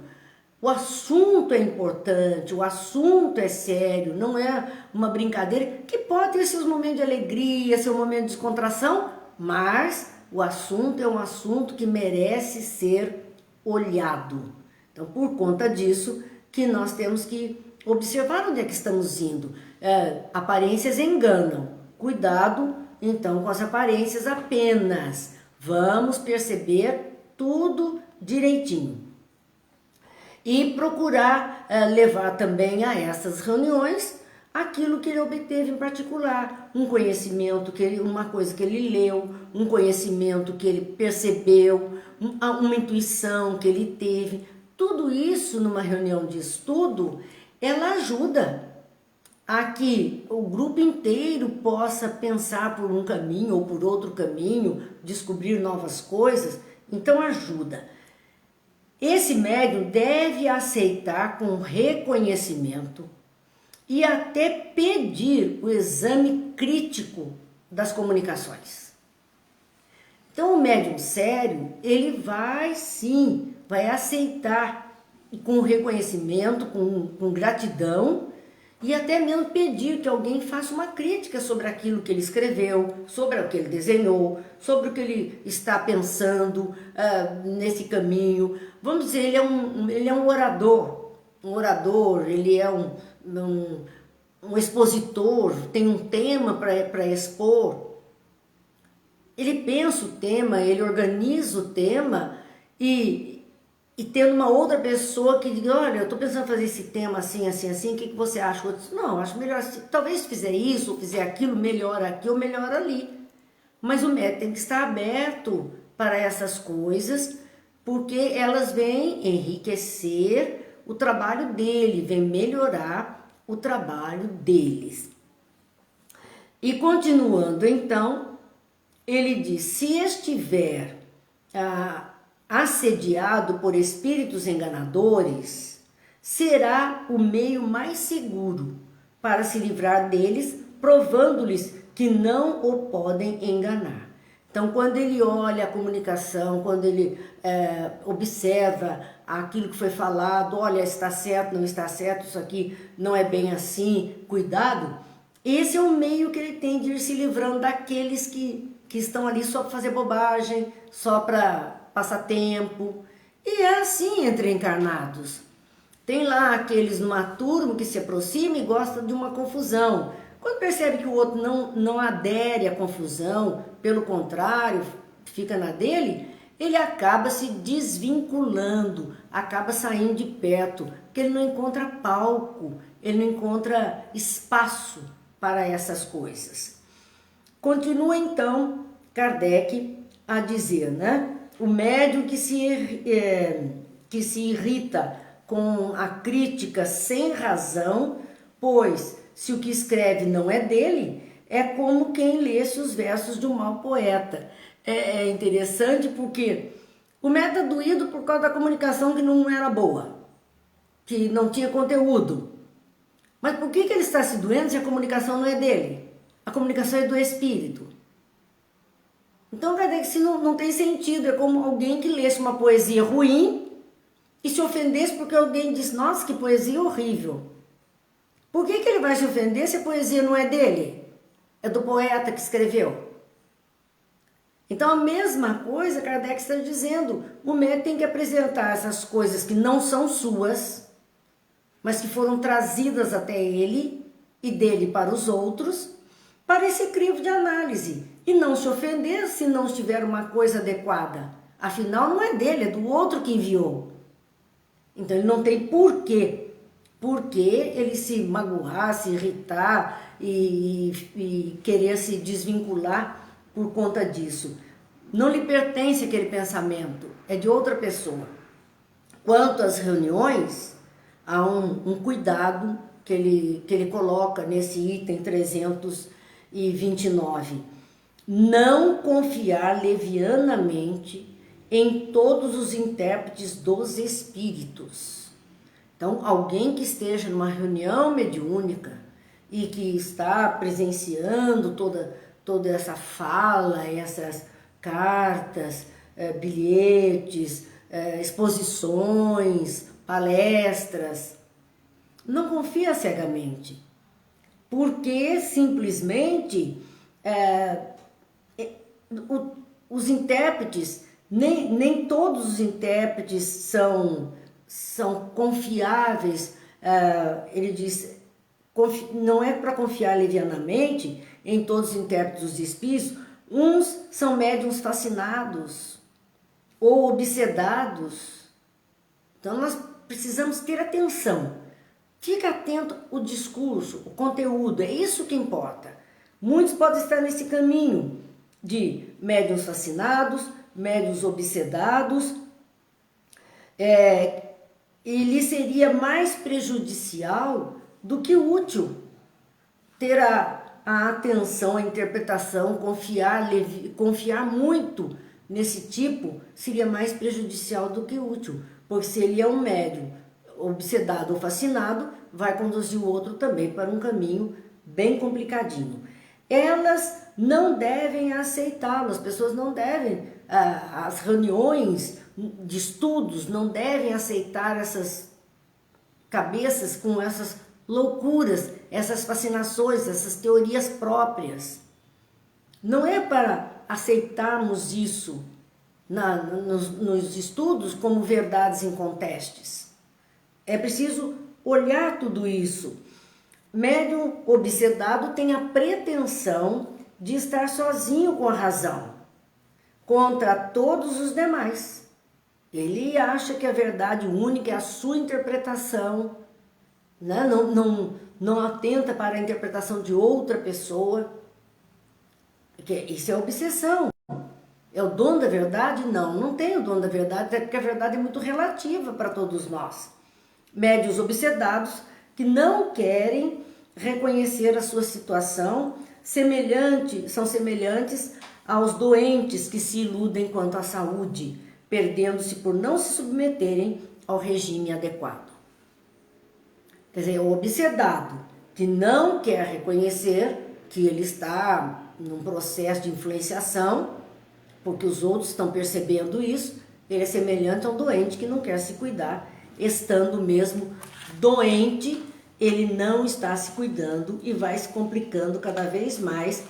o assunto é importante, o assunto é sério, não é uma brincadeira, que pode ter seus momentos de alegria, seu momento de descontração, mas o assunto é um assunto que merece ser olhado. Então, por conta disso, que nós temos que observar onde é que estamos indo. Aparências enganam. Cuidado, então, com as aparências apenas. Vamos perceber tudo direitinho. E procurar levar também a essas reuniões aquilo que ele obteve em particular. Um conhecimento, uma coisa que ele leu, um conhecimento que ele percebeu, uma intuição que ele teve. Tudo isso numa reunião de estudo, ela ajuda. a que o grupo inteiro possa pensar por um caminho ou por outro caminho, descobrir novas coisas, então ajuda. Esse médium deve aceitar com reconhecimento e até pedir o exame crítico das comunicações. Então o médium sério, ele vai sim, vai aceitar com reconhecimento, com gratidão, e até mesmo pedir que alguém faça uma crítica sobre aquilo que ele escreveu, sobre o que ele desenhou, sobre o que ele está pensando nesse caminho. Vamos dizer, ele é um orador, ele é um expositor, tem um tema para expor. Ele pensa o tema, ele organiza o tema e tendo uma outra pessoa que diga, olha, eu estou pensando em fazer esse tema assim, assim, assim, o que você acha? Eu disse, não, acho melhor assim, talvez se fizer isso, ou fizer aquilo, melhor aqui ou melhor ali. Mas o médium tem que estar aberto para essas coisas, porque elas vêm enriquecer o trabalho dele, vêm melhorar o trabalho deles. E continuando então, ele diz, se estiver assediado por espíritos enganadores, será o meio mais seguro para se livrar deles, provando-lhes que não o podem enganar. Então, quando ele olha a comunicação, quando ele observa aquilo que foi falado, olha, está certo, não está certo, isso aqui não é bem assim, cuidado, esse é o meio que ele tem de ir se livrando daqueles que estão ali só para fazer bobagem, só para passar tempo. E é assim entre encarnados. Tem lá aqueles numa turma que se aproxima e gosta de uma confusão. Quando percebe que o outro não adere à confusão, pelo contrário, fica na dele, ele acaba se desvinculando, acaba saindo de perto, porque ele não encontra palco, ele não encontra espaço para essas coisas. Continua então Kardec a dizer, né? O médium que se irrita com a crítica sem razão, pois se o que escreve não é dele, é como quem lesse os versos de um mau poeta. É interessante porque o médium é doído por causa da comunicação que não era boa, que não tinha conteúdo. Mas por que ele está se doendo se a comunicação não é dele? A comunicação é do espírito. Então, quer dizer que se não tem sentido, é como alguém que lesse uma poesia ruim e se ofendesse porque alguém diz, nossa, que poesia horrível. Por que ele vai se ofender se a poesia não é dele? É do poeta que escreveu. Então, a mesma coisa Kardec está dizendo, o médium tem que apresentar essas coisas que não são suas, mas que foram trazidas até ele e dele para os outros, para esse crivo de análise. E não se ofender se não estiver uma coisa adequada. Afinal, não é dele, é do outro que enviou. Então, ele não tem porquê. Porque ele se magoar, se irritar e querer se desvincular por conta disso. Não lhe pertence aquele pensamento, é de outra pessoa. Quanto às reuniões, há um cuidado que ele coloca nesse item 329. Não confiar levianamente em todos os intérpretes dos espíritos. Então, alguém que esteja numa reunião mediúnica e que está presenciando toda essa fala, essas cartas, bilhetes, exposições, palestras, não confia cegamente, porque simplesmente os intérpretes, nem todos os intérpretes são confiáveis. Ele diz, não é para confiar levianamente em todos os intérpretes dos espíritos. Uns são médiuns fascinados ou obsedados. Então nós precisamos ter atenção. Fica atento ao discurso, o conteúdo, é isso que importa. Muitos podem estar nesse caminho de médiuns fascinados, médiuns obsedados, e lhe seria mais prejudicial do que útil. ter a atenção, a interpretação, confiar muito nesse tipo seria mais prejudicial do que útil, porque se ele é um médium obsedado ou fascinado, vai conduzir o outro também para um caminho bem complicadinho. Elas não devem aceitá-lo, as pessoas não devem, as reuniões de estudos não devem aceitar essas cabeças com essas loucuras, essas fascinações, essas teorias próprias. Não é para aceitarmos isso nos estudos como verdades incontestes. É preciso olhar tudo isso. Médium obsedado tem a pretensão de estar sozinho com a razão, contra todos os demais. Ele acha que a verdade única é a sua interpretação, né? Não atenta para a interpretação de outra pessoa. Isso é obsessão. É o dono da verdade? Não tem o dono da verdade, até porque a verdade é muito relativa para todos nós. Médiuns obsedados que não querem reconhecer a sua situação, são semelhantes aos doentes que se iludem quanto à saúde, perdendo-se por não se submeterem ao regime adequado. Quer dizer, o obsedado que não quer reconhecer que ele está num processo de influenciação, porque os outros estão percebendo isso, ele é semelhante a um doente que não quer se cuidar, estando mesmo doente, ele não está se cuidando e vai se complicando cada vez mais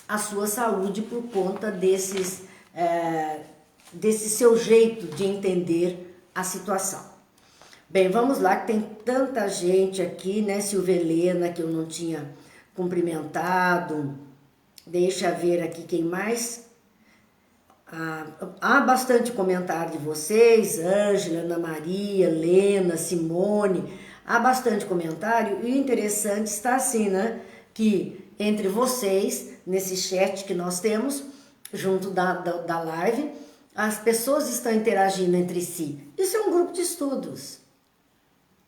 a sua saúde por conta desse seu jeito de entender a situação. Bem, vamos lá, que tem tanta gente aqui, né, Silvia Helena, que eu não tinha cumprimentado. Deixa eu ver aqui quem mais. Há bastante comentário de vocês, Ângela, Ana Maria, Lena, Simone, há bastante comentário, e o interessante está assim, né, que entre vocês, nesse chat que nós temos, junto da live, as pessoas estão interagindo entre si. Isso é um grupo de estudos,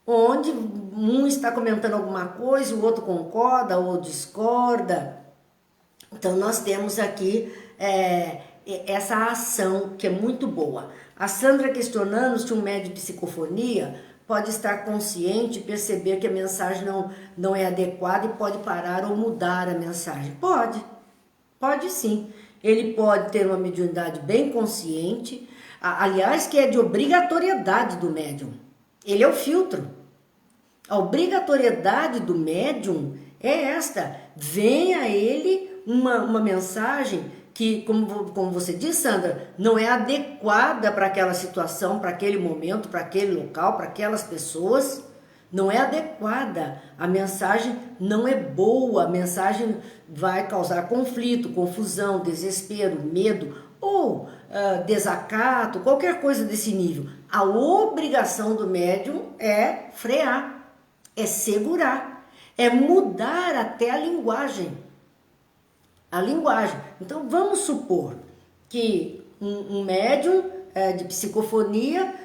onde um está comentando alguma coisa, o outro concorda ou discorda. Então nós temos aqui essa ação que é muito boa. A Sandra questionando se um médium de psicofonia pode estar consciente e perceber que a mensagem não é adequada e pode parar ou mudar a mensagem. Pode sim. Ele pode ter uma mediunidade bem consciente, aliás, que é de obrigatoriedade do médium. Ele é o filtro. A obrigatoriedade do médium é esta. Venha a ele uma mensagem que, como você disse, Sandra, não é adequada para aquela situação, para aquele momento, para aquele local, para aquelas pessoas. Não é adequada. A mensagem não é boa. A mensagem vai causar conflito, confusão, desespero, medo ou desacato, qualquer coisa desse nível. A obrigação do médium é frear, é segurar, é mudar até a linguagem. Então, vamos supor que um médium de psicofonia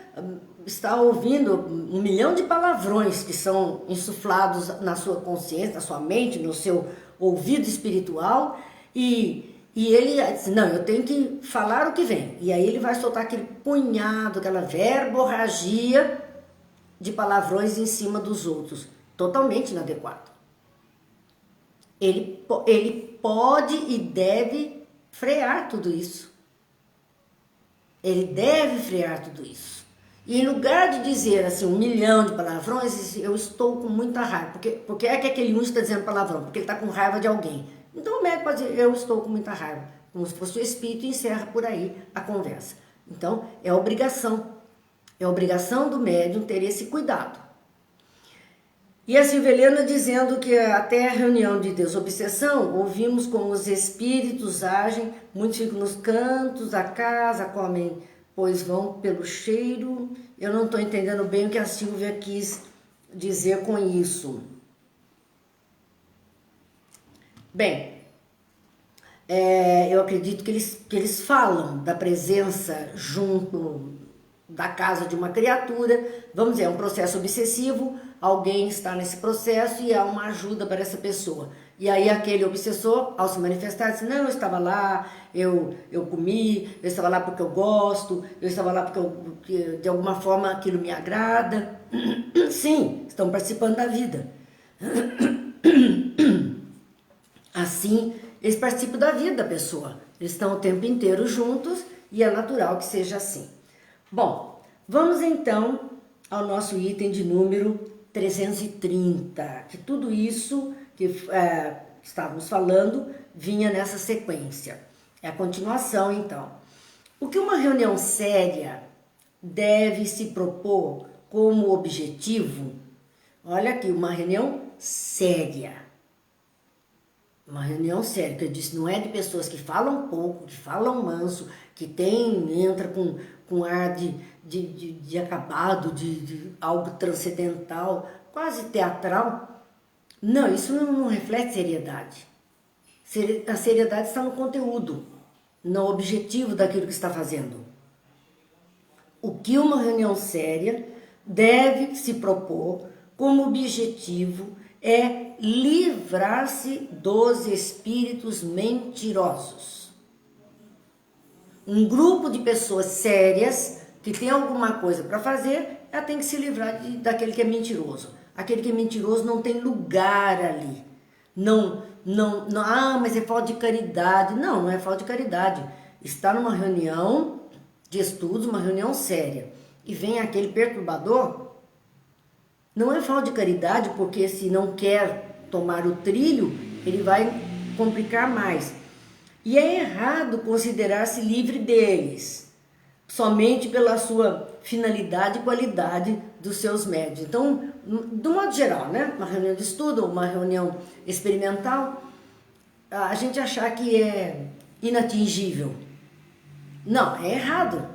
está ouvindo 1 milhão de palavrões que são insuflados na sua consciência, na sua mente, no seu ouvido espiritual, e ele diz, não, eu tenho que falar o que vem. E aí ele vai soltar aquele punhado, aquela verborragia de palavrões em cima dos outros, totalmente inadequado. Ele pode e deve frear tudo isso. Ele deve frear tudo isso. E em lugar de dizer assim 1 milhão de palavrões, eu estou com muita raiva. Porque é que aquele um está dizendo palavrão? Porque ele está com raiva de alguém. Então o médico pode dizer, eu estou com muita raiva. Como se fosse o espírito, e encerra por aí a conversa. Então é obrigação. É obrigação do médium ter esse cuidado. E a Silvia Helena dizendo que até a reunião de desobsessão, ouvimos como os espíritos agem, muitos ficam nos cantos da casa, comem, pois vão pelo cheiro. Eu não estou entendendo bem o que a Silvia quis dizer com isso. Bem, eu acredito que eles falam da presença junto da casa de uma criatura, vamos dizer, é um processo obsessivo, alguém está nesse processo e há uma ajuda para essa pessoa. E aí aquele obsessor, ao se manifestar, diz, não, eu estava lá, eu comi, eu estava lá porque eu gosto, eu estava lá porque de alguma forma aquilo me agrada. Sim, estão participando da vida. Assim, eles participam da vida da pessoa. Eles estão o tempo inteiro juntos e é natural que seja assim. Bom, vamos então ao nosso item de número 330, que tudo isso que estávamos falando vinha nessa sequência. É a continuação, então. O que uma reunião séria deve se propor como objetivo? Olha aqui, uma reunião séria. Uma reunião séria, que eu disse, não é de pessoas que falam pouco, que falam manso, que entra com ar de acabado, de algo transcendental, quase teatral. Não, isso não reflete seriedade. A seriedade está no conteúdo, no objetivo daquilo que está fazendo. O que uma reunião séria deve se propor como objetivo é livrar-se dos espíritos mentirosos. Um grupo de pessoas sérias que tem alguma coisa para fazer, ela tem que se livrar daquele que é mentiroso. Aquele que é mentiroso não tem lugar ali. Não, mas é falta de caridade. Não é falta de caridade. Está numa reunião de estudos, uma reunião séria, e vem aquele perturbador, não é falta de caridade, porque se não quer tomar o trilho, ele vai complicar mais. E é errado considerar-se livre deles, somente pela sua finalidade e qualidade dos seus médios. Então, de um modo geral, né? Uma reunião de estudo, uma reunião experimental, a gente achar que é inatingível. Não, é errado.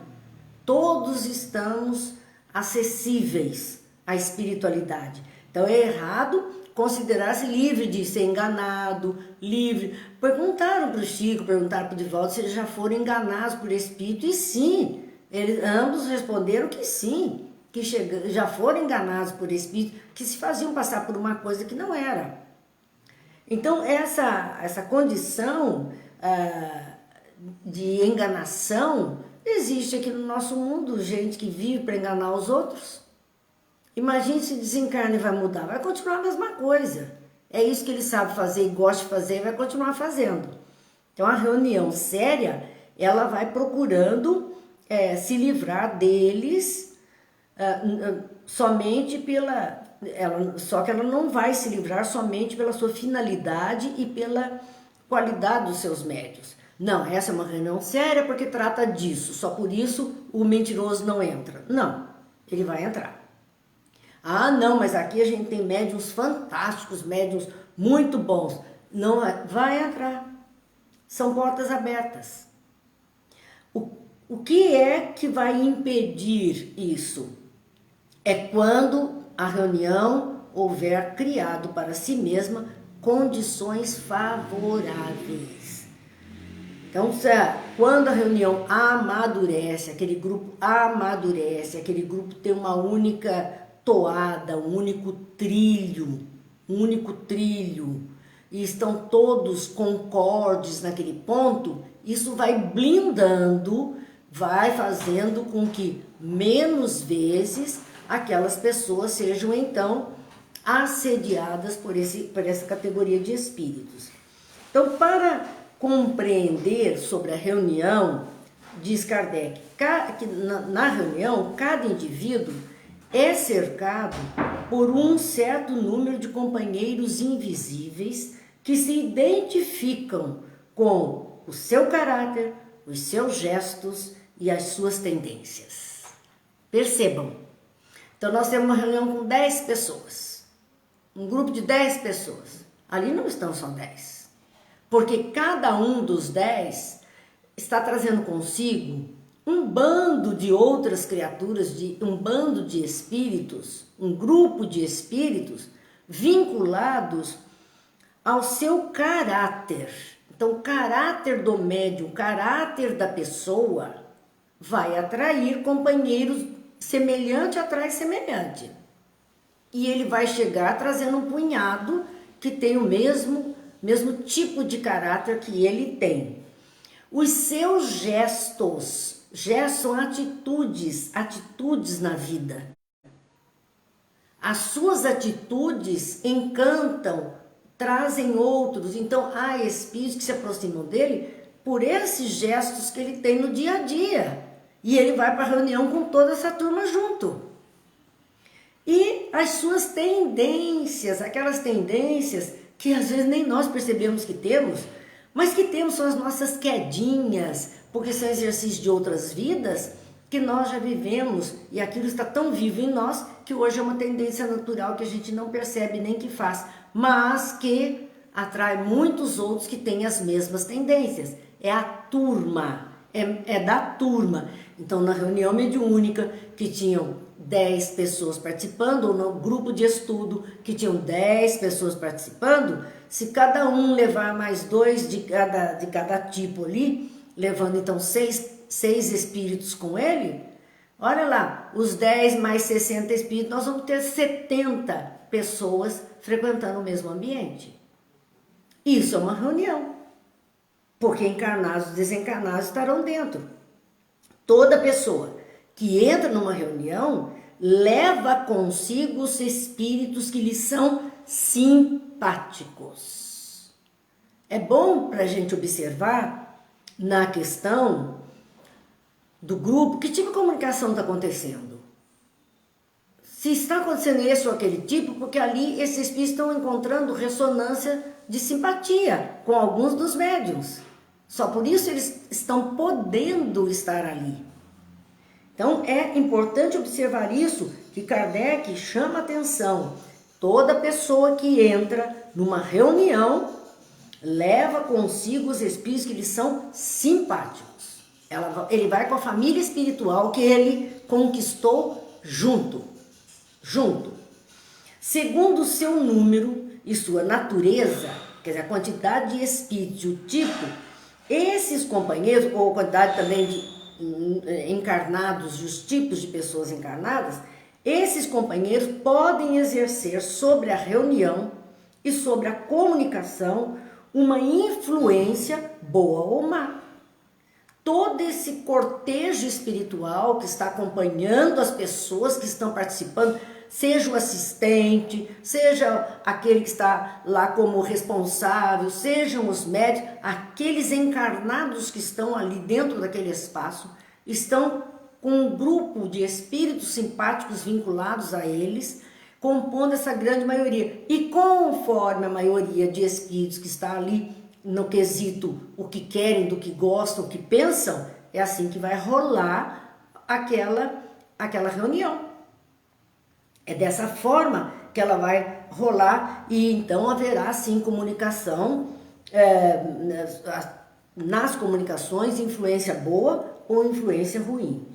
Todos estamos acessíveis à espiritualidade. Então é errado considerar-se livre de ser enganado, livre. Perguntaram para o Chico, perguntaram para o Divaldo se eles já foram enganados por espírito, e sim, ambos responderam que sim, que já foram enganados por espírito, que se faziam passar por uma coisa que não era. Então essa condição de enganação existe aqui no nosso mundo, gente que vive para enganar os outros. Imagine se desencarna e vai mudar, vai continuar a mesma coisa. É isso que ele sabe fazer e gosta de fazer e vai continuar fazendo. Então a reunião séria, ela vai procurando se livrar deles somente só que ela não vai se livrar somente pela sua finalidade e pela qualidade dos seus médios. Não, essa é uma reunião séria porque trata disso, só por isso o mentiroso não entra. Não, ele vai entrar. Ah, não, mas aqui a gente tem médiuns fantásticos, médiuns muito bons. Não, vai entrar. São portas abertas. O que é que vai impedir isso? É quando a reunião houver criado para si mesma condições favoráveis. Então, quando a reunião amadurece, aquele grupo tem uma única toada, um único trilho, e estão todos concordes naquele ponto, isso vai blindando, vai fazendo com que menos vezes aquelas pessoas sejam então assediadas por essa categoria de espíritos. Então, para compreender sobre a reunião, diz Kardec, que na reunião cada indivíduo é cercado por um certo número de companheiros invisíveis que se identificam com o seu caráter, os seus gestos e as suas tendências. Percebam. Então nós temos uma reunião com 10 pessoas, um grupo de 10 pessoas. Ali não estão só 10. Porque cada um dos 10 está trazendo consigo um bando de outras criaturas, um bando de espíritos, um grupo de espíritos vinculados ao seu caráter. Então, o caráter do médium, o caráter da pessoa vai atrair companheiros semelhante atrai semelhante. E ele vai chegar trazendo um punhado que tem o mesmo tipo de caráter que ele tem. Os seus gestos são atitudes na vida. As suas atitudes encantam, trazem outros. Então, há espíritos que se aproximam dele por esses gestos que ele tem no dia a dia. E ele vai para a reunião com toda essa turma junto. E as suas tendências, aquelas tendências que às vezes nem nós percebemos que temos, mas que temos são as nossas quedinhas, porque são exercícios de outras vidas que nós já vivemos e aquilo está tão vivo em nós que hoje é uma tendência natural que a gente não percebe nem que faz, mas que atrai muitos outros que têm as mesmas tendências. É a turma, é da turma. Então, na reunião mediúnica, que tinham 10 pessoas participando, ou no grupo de estudo, que tinham 10 pessoas participando, se cada um levar mais 2 de cada tipo ali, levando então 6 espíritos com ele, olha lá, os 10 mais 60 espíritos, nós vamos ter 70 pessoas frequentando o mesmo ambiente. Isso é uma reunião, porque encarnados e desencarnados estarão dentro. Toda pessoa que entra numa reunião leva consigo os espíritos que lhe são simpáticos. É bom para a gente observar na questão do grupo que tipo de comunicação está acontecendo. Se está acontecendo esse ou aquele tipo, porque ali esses espíritos estão encontrando ressonância de simpatia com alguns dos médiuns. Só por isso eles estão podendo estar ali. Então é importante observar isso, que Kardec chama atenção. Toda pessoa que entra numa reunião leva consigo os espíritos que lhe são simpáticos. Ele vai com a família espiritual que ele conquistou junto. Segundo o seu número e sua natureza, quer dizer, a quantidade de espíritos e o tipo, esses companheiros, ou a quantidade também de encarnados e os tipos de pessoas encarnadas, esses companheiros podem exercer sobre a reunião e sobre a comunicação uma influência boa ou má. Todo esse cortejo espiritual que está acompanhando as pessoas que estão participando, seja o assistente, seja aquele que está lá como responsável, sejam os médicos, aqueles encarnados que estão ali dentro daquele espaço, estão com um grupo de espíritos simpáticos vinculados a eles, compondo essa grande maioria. E conforme a maioria de espíritos que está ali no quesito o que querem, do que gostam, o que pensam, é assim que vai rolar aquela reunião. É dessa forma que ela vai rolar e então haverá sim comunicação, nas comunicações, influência boa ou influência ruim.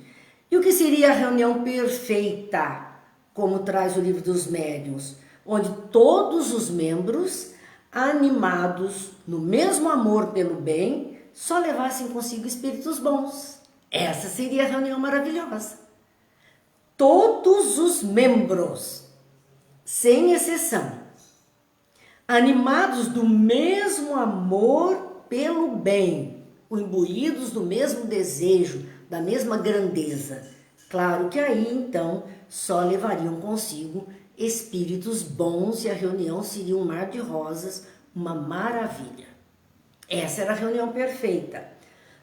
E o que seria a reunião perfeita, como traz o Livro dos Médiuns, onde todos os membros, animados no mesmo amor pelo bem, só levassem consigo espíritos bons. Essa seria a reunião maravilhosa. Todos os membros, sem exceção, animados do mesmo amor pelo bem, imbuídos do mesmo desejo, da mesma grandeza. Claro que aí, então, só levariam consigo espíritos bons e a reunião seria um mar de rosas, uma maravilha. Essa era a reunião perfeita.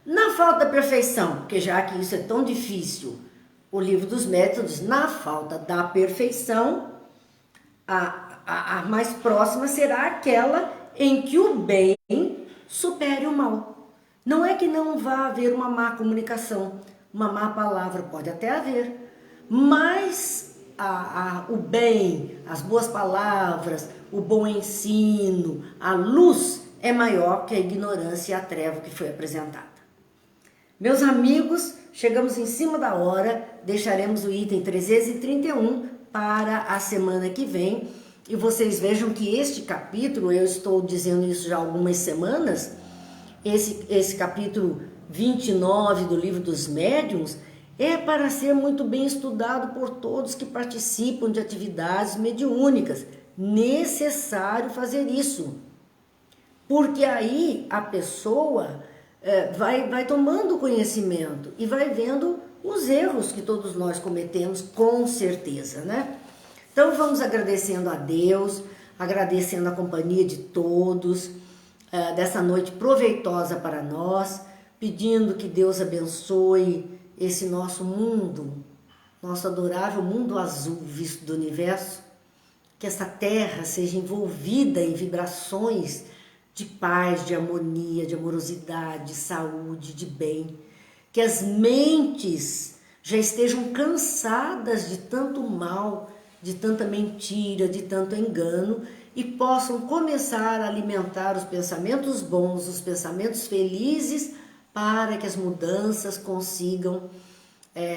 Na falta da perfeição, porque já que isso é tão difícil, o Livro dos Métodos, na falta da perfeição, a mais próxima será aquela em que o bem supere o mal. Não é que não vá haver uma má comunicação, uma má palavra, pode até haver, mas o bem, as boas palavras, o bom ensino, a luz é maior que a ignorância e a treva que foi apresentada. Meus amigos, chegamos em cima da hora, deixaremos o item 331 para a semana que vem. E vocês vejam que este capítulo, eu estou dizendo isso já há algumas semanas, esse capítulo 29 do Livro dos Médiuns, é para ser muito bem estudado por todos que participam de atividades mediúnicas. Necessário fazer isso, porque aí a pessoa vai tomando conhecimento e vai vendo os erros que todos nós cometemos, com certeza, né? Então vamos agradecendo a Deus, agradecendo a companhia de todos, dessa noite proveitosa para nós, pedindo que Deus abençoe esse nosso mundo, nosso adorável mundo azul visto do universo, que essa terra seja envolvida em vibrações de paz, de harmonia, de amorosidade, de saúde, de bem, que as mentes já estejam cansadas de tanto mal, de tanta mentira, de tanto engano, e possam começar a alimentar os pensamentos bons, os pensamentos felizes, para que as mudanças consigam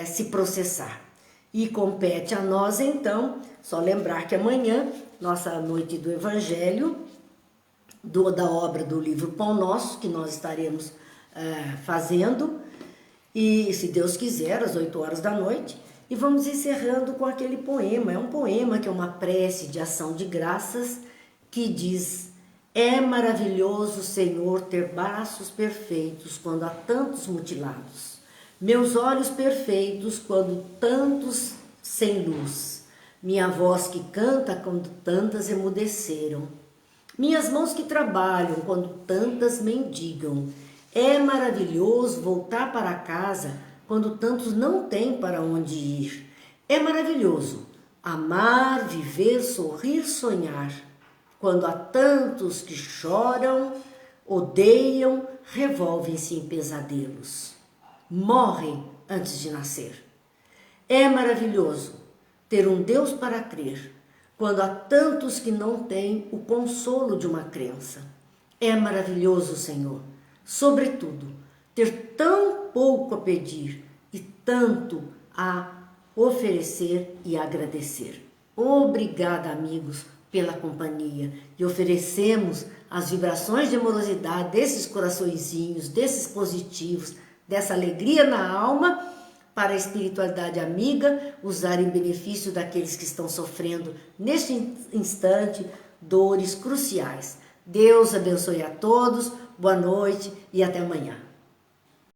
se processar. E compete a nós, então, só lembrar que amanhã, nossa noite do Evangelho, da obra do livro Pão Nosso, que nós estaremos fazendo, e se Deus quiser, às 8 horas da noite, e vamos encerrando com aquele poema. É um poema que é uma prece de ação de graças, que diz: é maravilhoso, Senhor, ter braços perfeitos quando há tantos mutilados, meus olhos perfeitos quando tantos sem luz, minha voz que canta quando tantas emudeceram, minhas mãos que trabalham quando tantas mendigam. É maravilhoso voltar para casa quando tantos não têm para onde ir. É maravilhoso amar, viver, sorrir, sonhar, quando há tantos que choram, odeiam, revolvem-se em pesadelos, morrem antes de nascer. É maravilhoso ter um Deus para crer, quando há tantos que não têm o consolo de uma crença. É maravilhoso, Senhor, sobretudo, ter tão pouco a pedir e tanto a oferecer e agradecer. Obrigada, amigos, pela companhia, e oferecemos as vibrações de amorosidade desses coraçõezinhos, desses positivos, dessa alegria na alma, para a espiritualidade amiga usar em benefício daqueles que estão sofrendo neste instante dores cruciais. Deus abençoe a todos, boa noite e até amanhã.